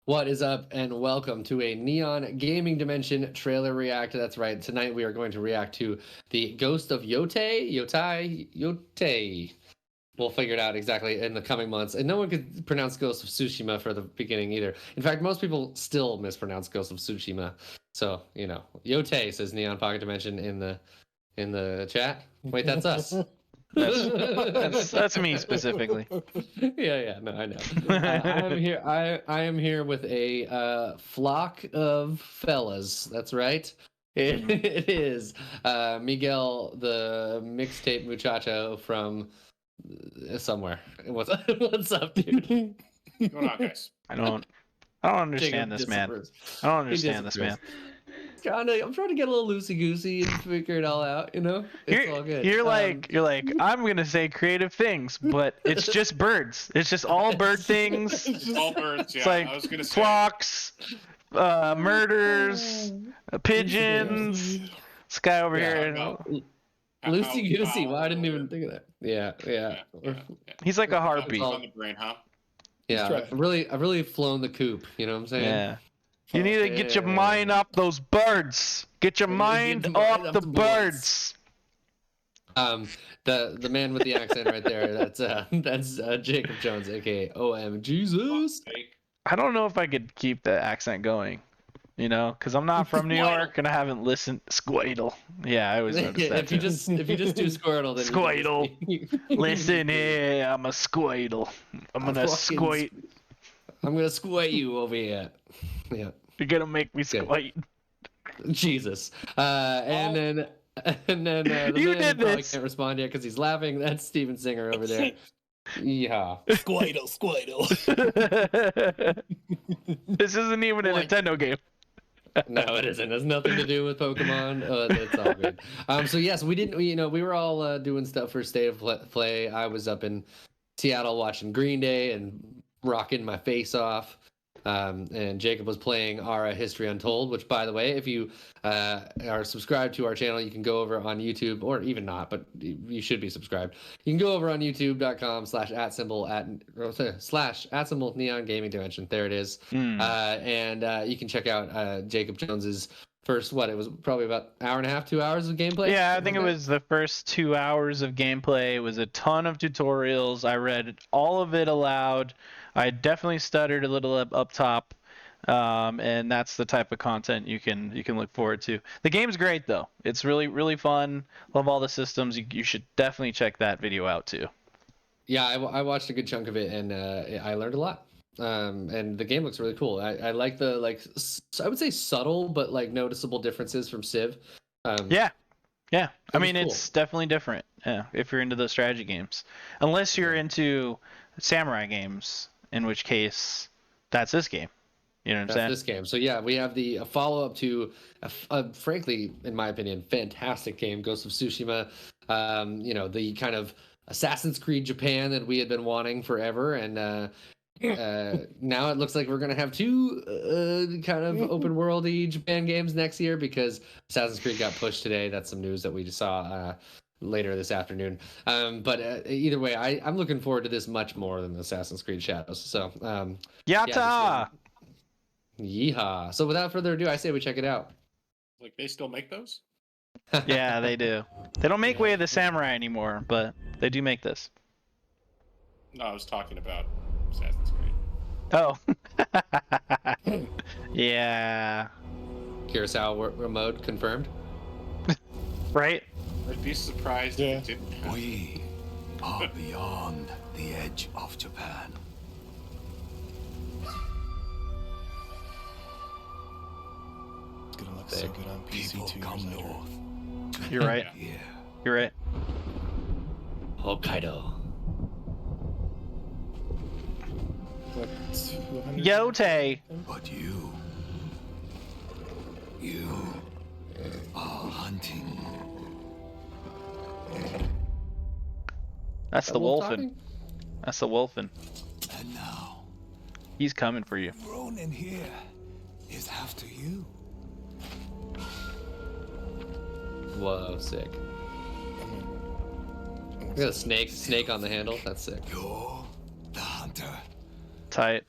What is up, and welcome to a Neon Gaming Dimension trailer react. That's right. Tonight we are going to react to the Ghost of Yotei. We'll figure it out exactly in the coming months. And no one could pronounce Ghost of Tsushima for the beginning either. In fact, most people still mispronounce Ghost of Tsushima. So, Yotei, says Neon Pocket Dimension in the chat. Wait, that's us. That's me specifically. Yeah, no, I know. I am here with a flock of fellas. That's right. It is Miguel, the mixtape muchacho from somewhere. What's up, dude? What's going on, guys? I don't understand this man. I don't understand this man. I'm trying to get a little loosey goosey and figure it all out. It's all good. You're like I'm gonna say creative things, but it's just birds. It's just all bird things. It's all birds. Yeah, It's like I was gonna say. flocks, murders, pigeons. This guy over here. Loosey goosey. Well, I didn't even think of that. Yeah. He's like a heartbeat. On the brain, huh? Yeah, I've really flown the coop. You know what I'm saying? Yeah. You need to get your mind off those birds. Get your mind off the birds. The man with the accent right there. That's Jacob Jones, aka OM Jesus. I don't know if I could keep the accent going, because I'm not from New York and I haven't listened. Squirtle. Yeah, I always notice that. if you just do Squirtle, then Squirtle. Listen here, I'm a Squirtle. I'm gonna squat. I'm gonna squat you over here. Yeah. You're gonna make me squat. Jesus. And then the You man did probably this. can't respond yet because he's laughing. That's Steven Singer over there. Yeah. Squirtle. This isn't even a Nintendo game. No, it isn't. It has nothing to do with Pokemon. It's all good. So yes, we were all doing stuff for State of Play. I was up in Seattle watching Green Day and rocking my face off. And Jacob was playing our History Untold, which, by the way, if you are subscribed to our channel, you can go over on YouTube, or even not, but you should be subscribed. You can go over on youtube.com/@symbol Neon Gaming Dimension. There it is. And you can check out Jacob Jones's first, it was probably about an hour and a half, 2 hours of gameplay? Yeah, I think it was the first 2 hours of gameplay. It was a ton of tutorials. I read all of it aloud. I definitely stuttered a little up top, and that's the type of content you can look forward to. The game's great though; it's really fun. Love all the systems. You should definitely check that video out too. Yeah, I watched a good chunk of it, and I learned a lot. And the game looks really cool. I like the I would say subtle but noticeable differences from Civ. Yeah. I mean, cool. It's definitely different. Yeah, if you're into those strategy games, unless you're into samurai games. In which case, that's this game. You know what I'm saying? That's this game. So yeah, we have the follow-up to, frankly, in my opinion, fantastic game, Ghost of Tsushima. The kind of Assassin's Creed Japan that we had been wanting forever, and now it looks like we're gonna have two kind of open worldy Japan games next year because Assassin's Creed got pushed today. That's some news that we just saw later this afternoon. But either way, I'm looking forward to this much more than Assassin's Creed Shadows. So Yatta! Yeehaw. So without further ado, I say we check it out. Like, they still make those? Yeah, they do. They don't make Way of the Samurai anymore, but they do make this. No, I was talking about Assassin's Creed. Oh. Yeah. Kurosawa mode confirmed. Right? I'd be surprised if it didn't happen. We are beyond the edge of Japan. It's gonna look so good on PC. People come north. You're right. Yeah. You're right. Hokkaido. Yotei. But you are hunting. That's the wolf wolfin. talking? That's the wolfin. And now, He's coming for you. Ronin here is after you. Whoa, sick. We got a snake on the handle. That's sick. You're the hunter. Tight.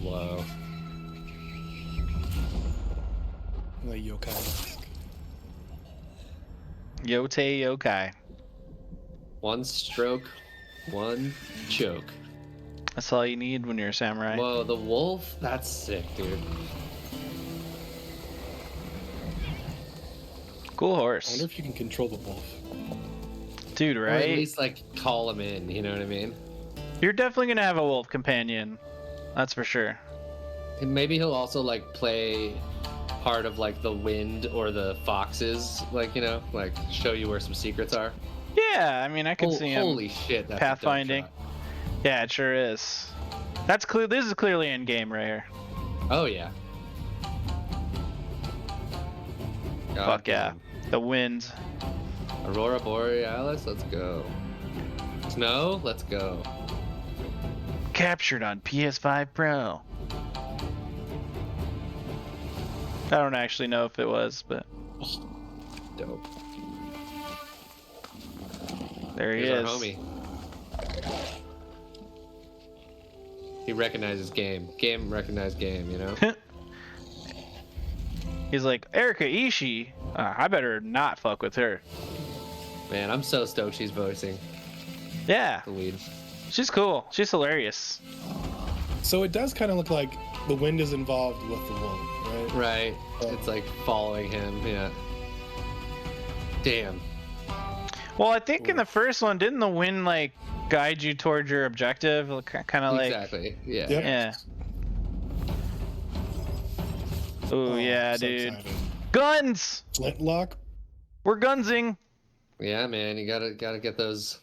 Whoa. Like yokai-esque. Yotei yokai. One stroke, one choke. That's all you need when you're a samurai. Whoa, the wolf? That's sick, dude. Cool I horse. wonder if you can control the wolf. Dude, Or at right? least, like, call him in, you know what I mean? You're definitely going to have a wolf companion. That's for sure. And maybe he'll also, like, play part of, like, the wind or the foxes, like, you know, like, show you where some secrets are. Yeah, I mean, I could see him. Holy shit, that's a dope pathfinding. shot. Yeah, it sure is. That's clear. This is clearly in game right here. Oh, yeah. God Fuck yeah. damn. The wind. Aurora Borealis, let's go. Snow, let's go. Captured on PS5 Pro. I don't actually know if it was, but Dope. there he Here's is. our homie. He recognizes game. Game recognized game, you know? He's like, Erika Ishii? I better not fuck with her. Man, I'm so stoked she's voicing Yeah, the lead. she's cool. She's hilarious. So it does kind of look like the wind is involved with the wolf, right? Right. It's like following him, yeah. Damn. Well, I think in the first one, didn't the wind like guide you towards your objective? Kind of like. Exactly. Yeah. Yep. Yeah. Ooh, Oh, yeah, so dude. excited. Guns! Flintlock. We're gunsing. Yeah, man, you gotta get those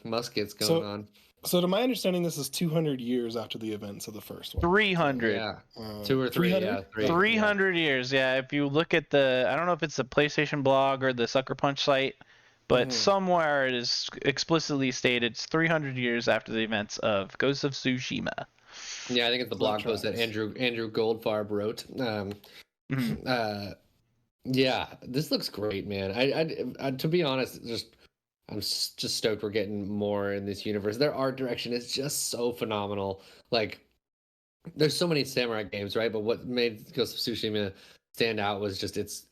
muskets going So- on. So to my understanding, this is 200 years after the events of the first one. 300. Yeah. 2 2 or 3, 300? yeah. 3. 300 years, yeah. If you look at I don't know if it's the PlayStation blog or the Sucker Punch site, but somewhere it is explicitly stated it's 300 years after the events of Ghost of Tsushima. Yeah, I think it's the blog post that tracks. Andrew Goldfarb wrote. Mhm. Yeah, this looks great, man. I to be honest, I'm just stoked we're getting more in this universe. Their art direction is just so phenomenal. Like, there's so many samurai games, right? But what made Ghost of Tsushima stand out was just its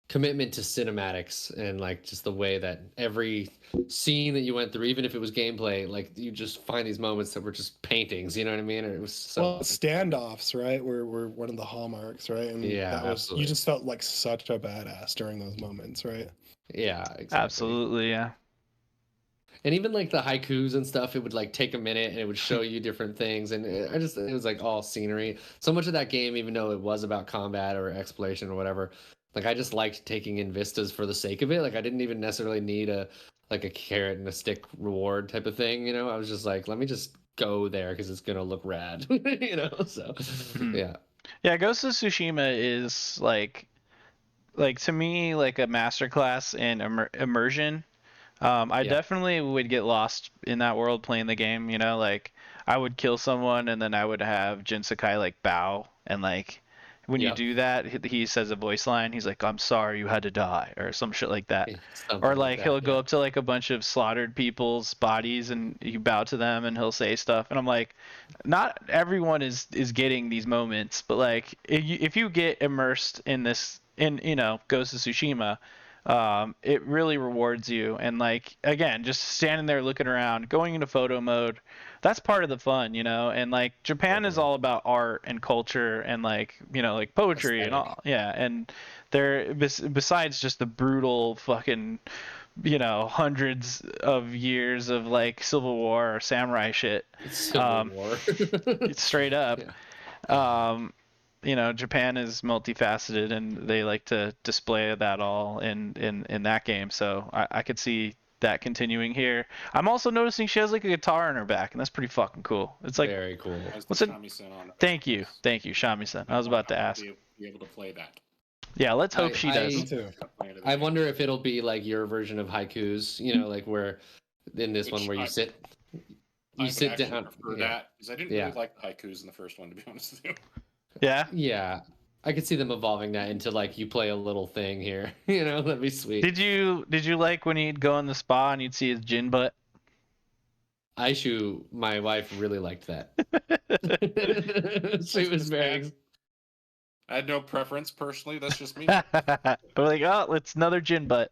commitment to cinematics and like just the way that every scene that you went through, even if it was gameplay, like you just find these moments that were just paintings. You know what I mean? And it was so. Well, standoffs, right? Were one of the hallmarks, right? And Yeah, that was, absolutely. you just felt like such a badass during those moments, right? Yeah, exactly. Absolutely, yeah. And even like the haikus and stuff, it would like take a minute and it would show you different things. And it was like all scenery. So much of that game, even though it was about combat or exploration or whatever, like I just liked taking in vistas for the sake of it. Like I didn't even necessarily need a carrot and a stick reward type of thing. You know, I was just like, let me just go there because it's gonna look rad. You know, so yeah. Yeah, Ghost of Tsushima is like to me like a masterclass in immersion. I Yeah. definitely would get lost in that world playing the game, you know, like I would kill someone and then I would have Jin Sakai like bow and like when you Yep. do that he says a voice line, he's like, I'm sorry you had to die or some shit like that. Something Or like that, he'll go yeah. up to like a bunch of slaughtered people's bodies and you bow to them and he'll say stuff and I'm like, not everyone is getting these moments, but like if you get immersed in this you know Ghost of Tsushima, it really rewards you. And like again, just standing there looking around, going into photo mode, that's part of the fun, you know. And like Japan is all about art and culture and like, you know, like poetry and all, yeah. And there besides just the brutal fucking, you know, hundreds of years of like civil war or samurai shit, Civil War. it's straight up. Yeah. You know, Japan is multifaceted and they like to display that all in that game. So I could see that continuing here. I'm also noticing she has like a guitar in her back, and that's pretty fucking cool. It's like, Very cool. Has What's the it- shamisen on it. thank you, Shami-san. I was about to ask. Be able to play that. Yeah, let's hope she I- does. Me too. I wonder if it'll be like your version of haikus, you know, like where in this Which one where you I sit actually down. prefer Yeah. that because I didn't Yeah. really like the haikus in the first one, to be honest with you. Yeah. Yeah. I could see them evolving that into like you play a little thing here. You know, that'd be sweet. Did you like when he'd go in the spa and you'd see his gin butt? Aishu, my wife, really liked that. She That's was just very. bad. I had no preference personally. That's just me. But like, oh, it's another gin butt.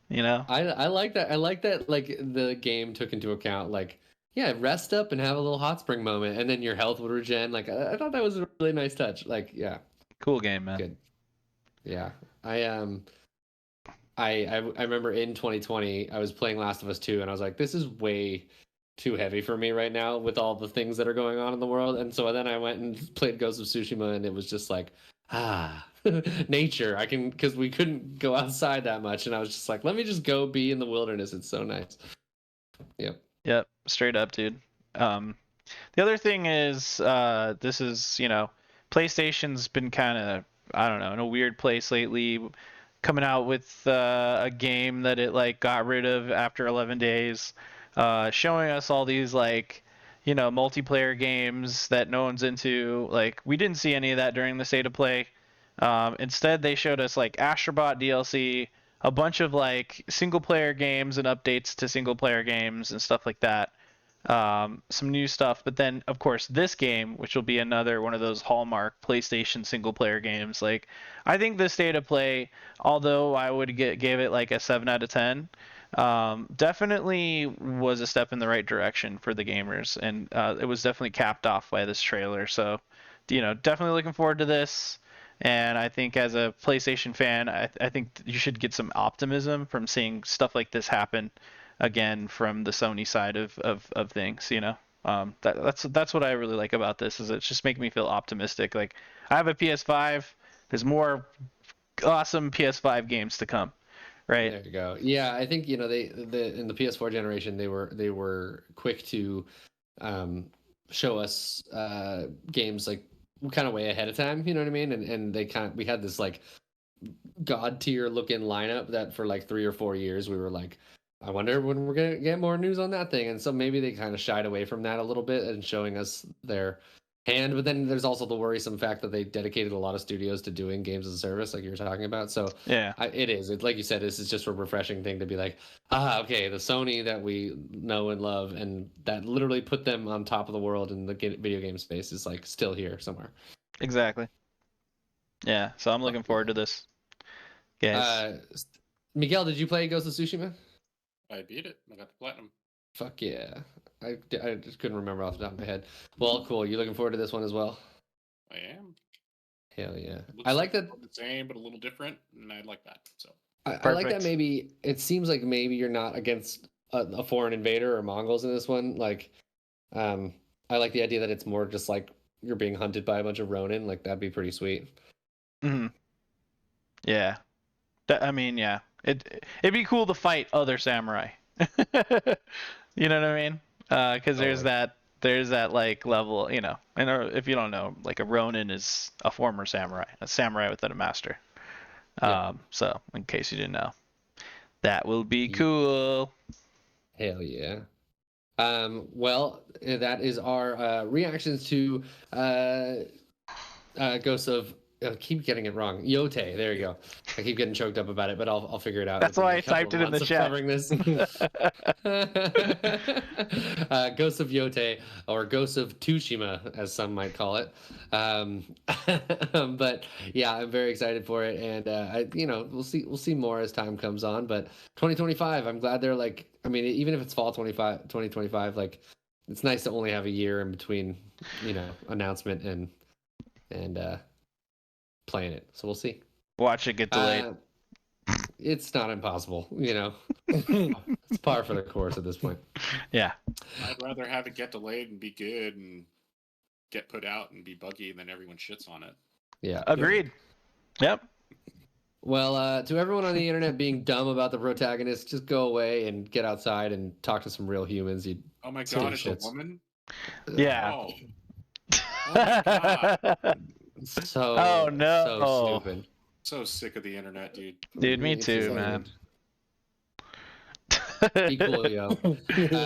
You know? I like that. I like that. Like the game took into account, like, yeah, rest up and have a little hot spring moment, and then your health would regen. Like I thought that was a really nice touch. Like, yeah, Cool game, man. good. Yeah, I remember in 2020 I was playing Last of Us 2, and I was like, this is way too heavy for me right now with all the things that are going on in the world. And so then I went and played Ghost of Tsushima, and it was just like, nature. I can, because we couldn't go outside that much, and I was just like, let me just go be in the wilderness. It's so nice. Yep. Yep, straight up, dude. The other thing is, this is, PlayStation's been kind of, I don't know, in a weird place lately, coming out with a game that it like got rid of after 11 days, showing us all these like, multiplayer games that no one's into. Like, we didn't see any of that during the state of play. Instead, they showed us like Astrobot DLC, a bunch of like single player games and updates to single player games and stuff like that. Some new stuff, but then of course this game, which will be another one of those hallmark PlayStation single player games. Like, I think the state of play, although I would gave it like a 7 out of 10, definitely was a step in the right direction for the gamers, and it was definitely capped off by this trailer. So, definitely looking forward to this. And I think as a PlayStation fan, I think you should get some optimism from seeing stuff like this happen again from the Sony side of things. That's what I really like about this, is it's just making me feel optimistic. Like, I have a PS5. There's more awesome PS5 games to come, right? There you go. Yeah, I think they in the PS4 generation they were quick to show us games like kind of way ahead of time. You know what I mean? And we had this like god tier looking lineup that for like 3 or 4 years we were like, I wonder when we're gonna get more news on that thing. And so maybe they kind of shied away from that a little bit and showing us their hand. But then there's also the worrisome fact that they dedicated a lot of studios to doing games as a service, like you were talking about. So Yeah. it's like you said, this is just a refreshing thing to be like, okay, the Sony that we know and love and that literally put them on top of the world in the video game space is like still here somewhere. Exactly. Yeah. So I'm looking forward to this, guys. Miguel, did you play Ghost of Tsushima? I beat it. I got the platinum. Fuck yeah. I just couldn't remember off the top of my head. Well, cool. You looking forward to this one as well? I am. Hell yeah. It looks I like that. the same, but a little different, and I like that. So I like that. Perfect. Maybe it seems like maybe you're not against a foreign invader or Mongols in this one. Like, I like the idea that it's more just like you're being hunted by a bunch of Ronin. Like, that'd be pretty sweet. Hmm. Yeah. I mean, yeah. It'd be cool to fight other samurai. You know what I mean? Because there's that like level, and if you don't know, like a Ronin is a former samurai, a samurai without a master. Yeah. So in case you didn't know, that will be cool. Hell yeah. Well, that is our reactions to Ghost of. I keep getting it wrong. Yotei. There you go. I keep getting choked up about it, but I'll figure it out. That's why I typed it in the chat. Covering this. Ghost of Yotei, or Ghost of Tsushima, as some might call it. But yeah, I'm very excited for it, and we'll see more as time comes on. But 2025, I'm glad they're like. I mean, even if it's fall 2025, like it's nice to only have a year in between, announcement and playing it. So we'll see. Watch it get delayed. It's not impossible, It's par for the course at this point. Yeah. I'd rather have it get delayed and be good and get put out and be buggy than everyone shits on it. Yeah. Agreed. Yep. Well, to everyone on the internet being dumb about the protagonist, just go away and get outside and talk to some real humans. Oh my god, it's a woman? Yeah. Oh. Oh my god. So Oh, no. so stupid. So sick of the internet, dude. Dude, me It's too, insane. man. Be cool, yo.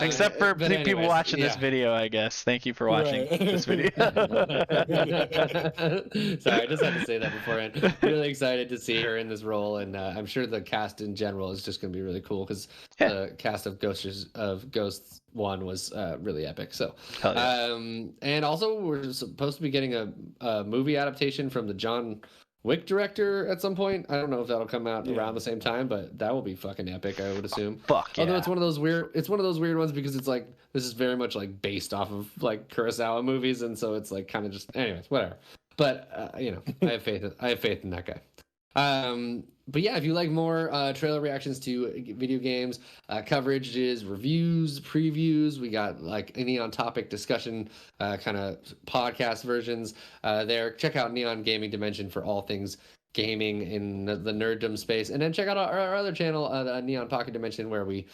Except for but people anyways, watching this yeah. video, I guess. Thank you for watching Right. this video. Sorry, I just had to say that beforehand. Really excited to see her in this role, and I'm sure the cast in general is just going to be really cool because Yeah. the cast of Ghosts 1 was really epic. So, Hell yeah. and also we're supposed to be getting a movie adaptation from the John Wick director at some point. I don't know if that'll come out Yeah. around the same time, but that will be fucking epic, I would assume. Fuck yeah. Although it's one of those weird ones because it's like this is very much like based off of like Kurosawa movies, and so it's like kind of just anyways, whatever. But you know, I have faith in that guy. But yeah, if you like more trailer reactions to video games, coverages, reviews, previews, we got like any on topic discussion kind of podcast versions there. Check out Neon Gaming Dimension for all things gaming in the nerddom space, and then check out our other channel, Neon Pocket Dimension, where we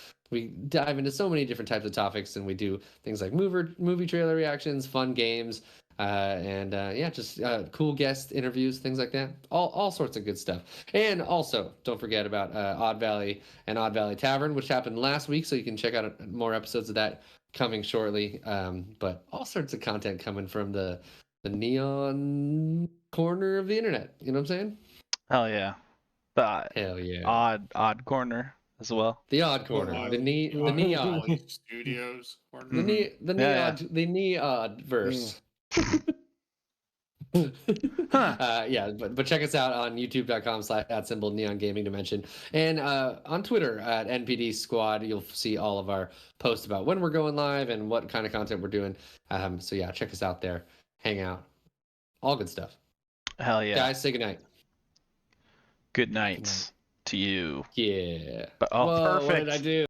dive into so many different types of topics, and we do things like movie trailer reactions, fun games, and yeah, just cool guest interviews, things like that. All sorts of good stuff. And also, don't forget about Odd Valley and Odd Valley Tavern, which happened last week, so you can check out more episodes of that coming shortly. But all sorts of content coming from the neon corner of the internet. You know what I'm saying? Hell yeah. The Hell yeah. odd corner as well. The odd corner. The neon. Studios corner. The neon verse. Yeah, but check us out on youtube.com/@ Neon Gaming Dimension, and on Twitter at NPD Squad. You'll see all of our posts about when we're going live and what kind of content we're doing. So yeah, check us out there, hang out, all good stuff. Hell yeah. Guys, say goodnight. Good nights to you. Yeah. But, oh, Whoa, perfect. What did I do?